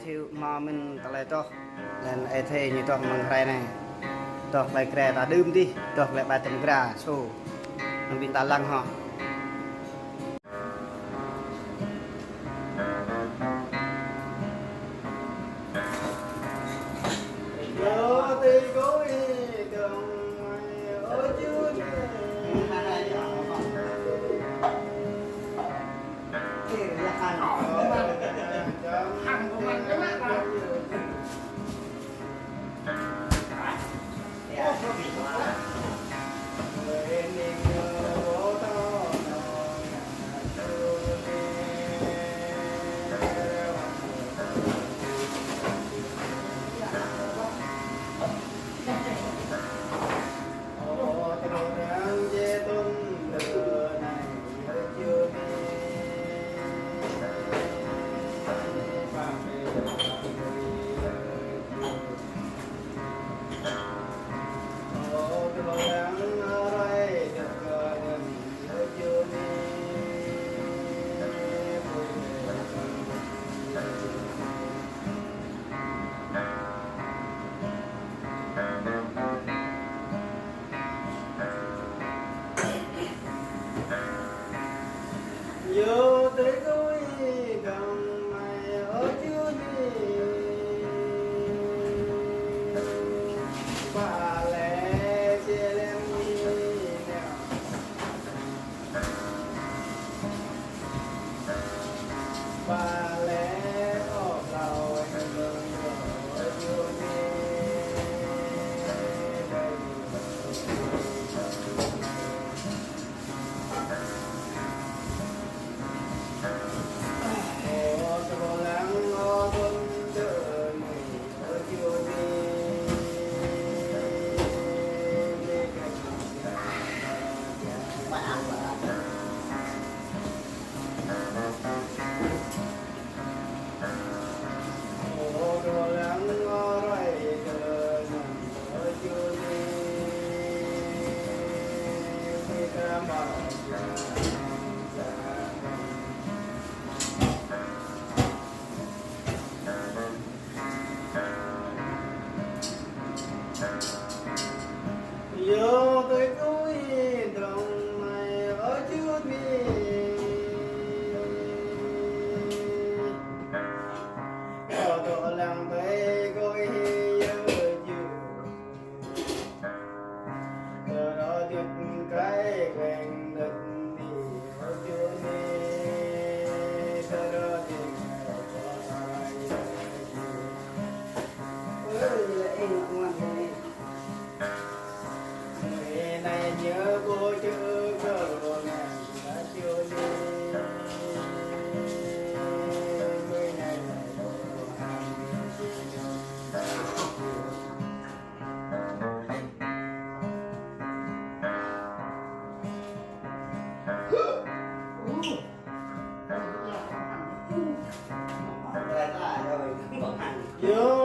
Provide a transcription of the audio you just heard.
thiêu mà mình ta lại to nên ai thấy như to mình rai này to lại kre ta đơm đi to lại bài tầm gra số mình bị ta lăng họ vô tới cuối gần mày ở chưa đi bà lẽ chia em đi nào bà lẽ ở đầu anh mừng ở chưa đi vô tới cuối đồng mày ở chưa đi có tổ lòng thấy coi nhớ chưa giờ đó được cái quen đất đi ở chưa đi giờ đó thì có ai ơi là em ngoan này này nhớ cô chưa có nàng đã chưa đi người này vô